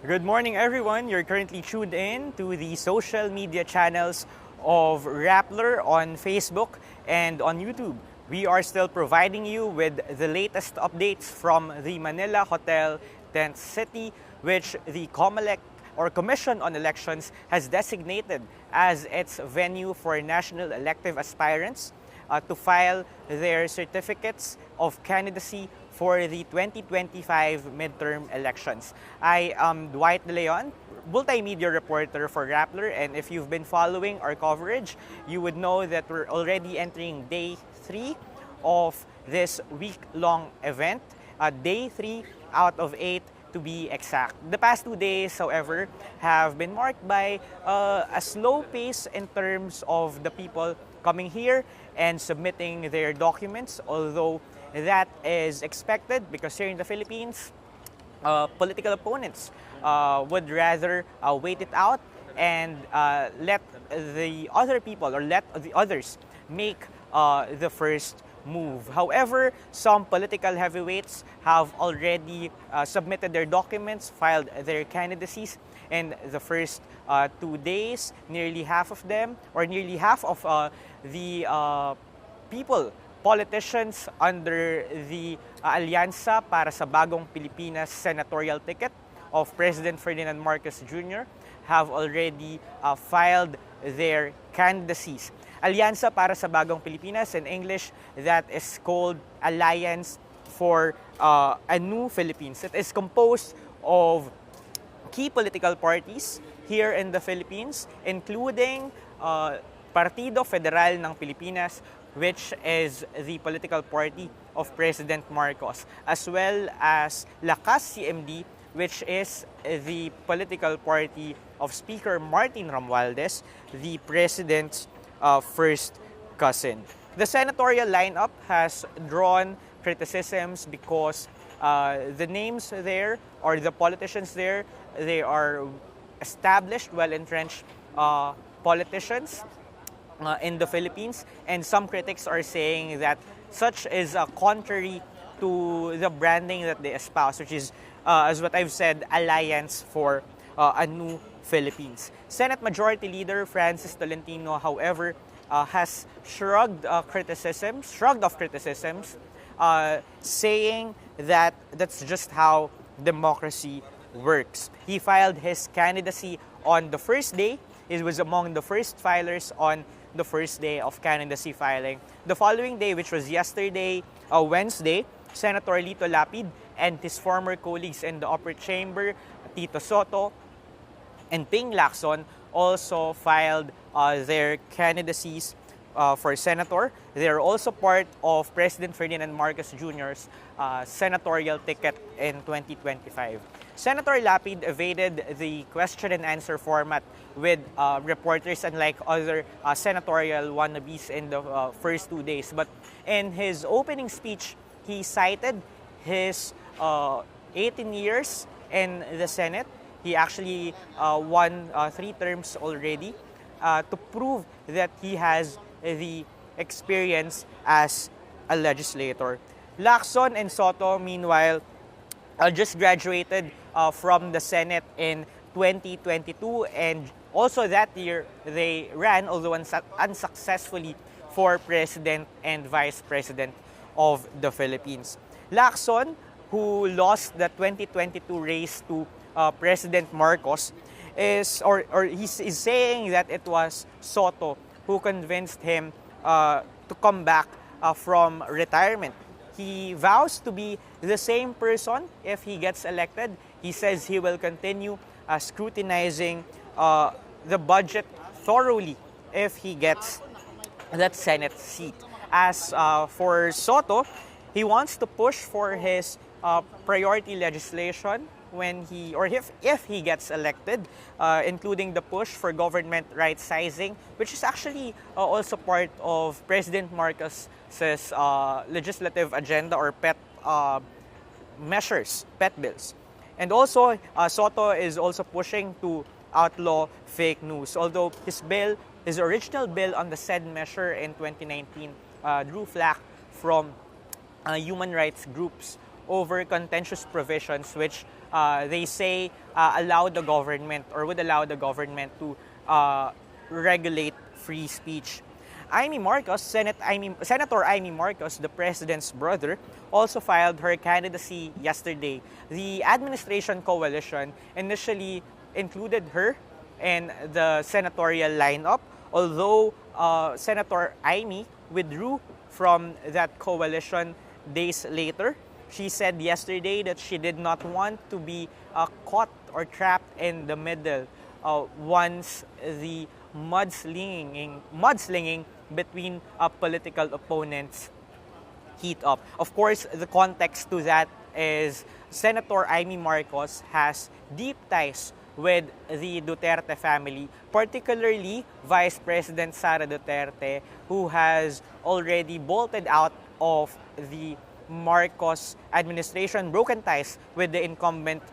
Good morning, everyone. You're currently tuned in to the social media channels of Rappler on Facebook and on YouTube. We are still providing you with the latest updates from the Manila Hotel Tent City, which the COMELEC or Commission on Elections has designated as its venue for national elective aspirants to file their certificates of candidacy for the 2025 midterm elections. I am Dwight de Leon, multimedia reporter for Rappler, and if you've been following our coverage, you would know that we're already entering day 3 of this week-long event, day 3 out of 8 to be exact. The past 2 days, however, have been marked by a slow pace in terms of the people coming here and submitting their documents, although that is expected because here in the Philippines, political opponents would rather wait it out and let the other people or let the others make the first move. However, some political heavyweights have already submitted their documents, filed their candidacies, and the first 2 days, nearly half of them, or nearly half of the politicians under the Alyansa para sa Bagong Pilipinas senatorial ticket of President Ferdinand Marcos Jr. have already filed their candidacies. Alyansa para sa Bagong Pilipinas, in English, that is called Alliance for a New Philippines. It is composed of key political parties here in the Philippines, including Partido Federal ng Pilipinas, which is the political party of President Marcos, as well as Lakas CMD, which is the political party of Speaker Martin Romualdez, the President's first cousin. The senatorial lineup has drawn criticisms because the names there, or the politicians there, they are established, well-entrenched politicians in the Philippines, and some critics are saying that such is contrary to the branding that they espouse, which is, as what I've said, Alliance for a New Philippines. Senate Majority Leader Francis Tolentino, however, has shrugged off criticisms, saying that that's just how democracy works. He filed his candidacy on the first day. He was among the first filers on the first day of candidacy filing. The following day, which was yesterday, Wednesday, Senator Lito Lapid and his former colleagues in the upper chamber, Tito Soto and Ping Lacson, also filed their candidacies for senator. They are also part of President Ferdinand Marcos Jr.'s senatorial ticket in 2025. Senator Lapid evaded the question and answer format with reporters, unlike other senatorial wannabes in the first 2 days. But in his opening speech, he cited his 18 years in the Senate. He actually won 3 terms already to prove that he has the experience as a legislator. Lacson and Soto, meanwhile, just graduated from the Senate in 2022, and also that year they ran, although unsuccessfully, for President and Vice President of the Philippines. Lacson, who lost the 2022 race to President Marcos, is saying that it was Soto who convinced him to come back from retirement. He vows to be the same person if he gets elected. He says he will continue scrutinizing the budget thoroughly if he gets that Senate seat. As for Soto, he wants to push for his priority legislation when he, or if he gets elected, including the push for government right-sizing, which is actually also part of President Marcos's legislative agenda, or pet measures, pet bills. And also, Soto is also pushing to outlaw fake news, although his original bill on the said measure in 2019 drew flack from human rights groups over contentious provisions which they say allow the government or would allow the government to regulate free speech. Senator Amy Marcos, the president's brother, also filed her candidacy yesterday. The administration coalition initially included her in the senatorial lineup, although Senator Amy withdrew from that coalition days later. She said yesterday that she did not want to be caught or trapped in the middle once the mudslinging between political opponents heat up. Of course, the context to that is Senator Amy Marcos has deep ties with the Duterte family, particularly Vice President Sara Duterte, who has already bolted out of the Marcos administration, broken ties with the incumbent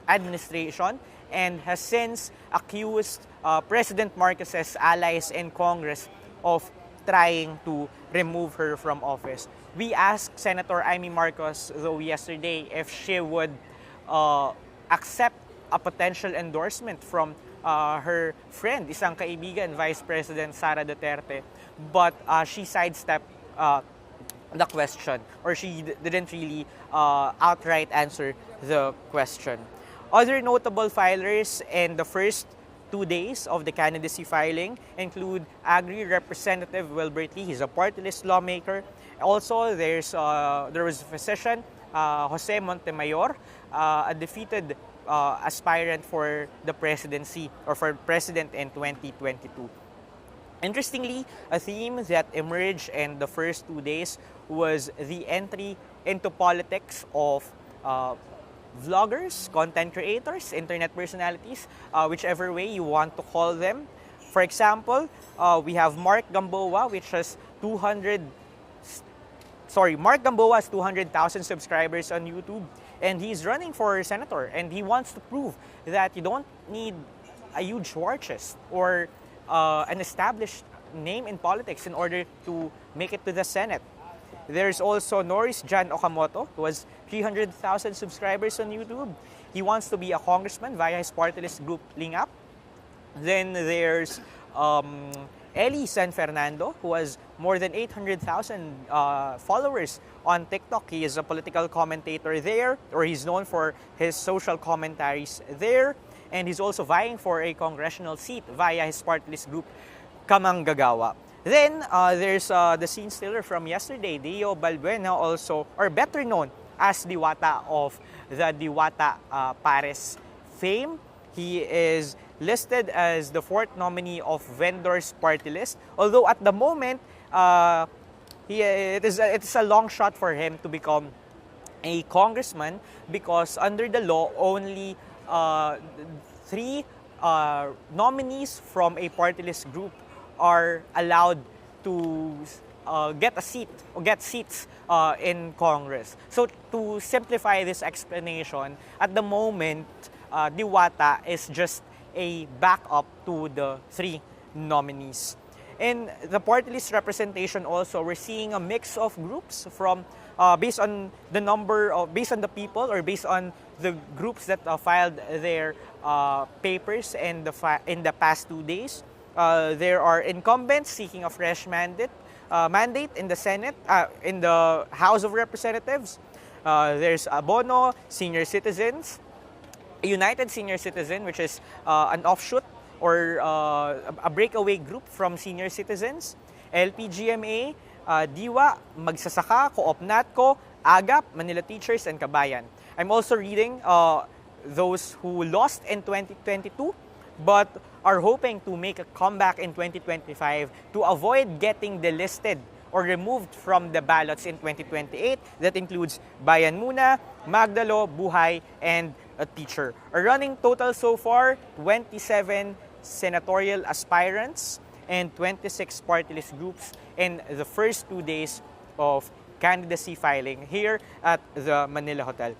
administration, and has since accused President Marcos's allies in Congress of trying to remove her from office. We asked Senator Amy Marcos, though, yesterday if she would accept a potential endorsement from her friend, isang kaibigan, Vice President Sara Duterte, but she sidestepped the question, or she didn't really outright answer the question. Other notable filers in the first 2 days of the candidacy filing include Agri Representative Wilbert Lee. He's a party-list lawmaker. Also, there was a physician, Jose Montemayor, a defeated aspirant for the presidency or for president in 2022. Interestingly, a theme that emerged in the first 2 days was the entry into politics of vloggers, content creators, internet personalities, whichever way you want to call them. For example, we have Mark Gamboa, Mark Gamboa has 200,000 subscribers on YouTube, and he's running for senator, and he wants to prove that you don't need a huge war chest or an established name in politics in order to make it to the Senate. There's also Norris Jan Okamoto, who has 300,000 subscribers on YouTube. He wants to be a congressman via his party list group Lingap. Then there's Eli San Fernando, who has more than 800,000 followers on TikTok. He is a political commentator there, or he's known for his social commentaries there. And he's also vying for a congressional seat via his party list group Kamanggagawa. Then there's the scene stealer from yesterday, Dio Balbuena, also, or better known as Diwata of the Diwata Pares fame. He is listed as the 4th nominee of Vendor's party list. Although at the moment, it's a long shot for him to become a congressman because under the law, only 3 nominees from a party list group are allowed to get a seat or get seats in Congress. So to simplify this explanation, at the moment, Diwata is just a backup to the 3 nominees. In the party list representation also, we're seeing a mix of groups from based on the people or based on the groups that filed their papers in the past 2 days. There are incumbents seeking a fresh mandate in the Senate, in the House of Representatives. There's Abono, Senior Citizens, United Senior Citizen, which is an offshoot or a breakaway group from Senior Citizens, LPGMA, Diwa, Magsasaka, Co-op Natco, AGAP, Manila Teachers, and Kabayan. I'm also reading those who lost in 2022 but are hoping to make a comeback in 2025 to avoid getting delisted or removed from the ballots in 2028. That includes Bayan Muna, Magdalo, Buhay, and a teacher. A running total so far, 27 senatorial aspirants and 26 party list groups in the first 2 days of candidacy filing here at the Manila Hotel.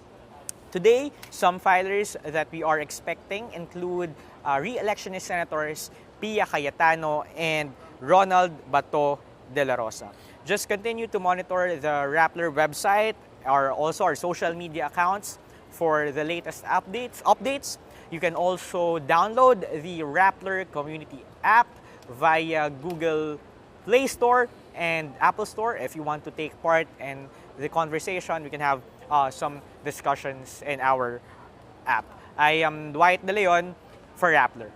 Today, some filers that we are expecting include re-electionist senators Pia Cayetano and Ronald Bato de la Rosa. Just continue to monitor the Rappler website, also our social media accounts for the latest updates. You can also download the Rappler community app via Google Play Store and Apple Store if you want to take part in the conversation. We can have some discussions in our app. I am Dwight de Leon for Rappler.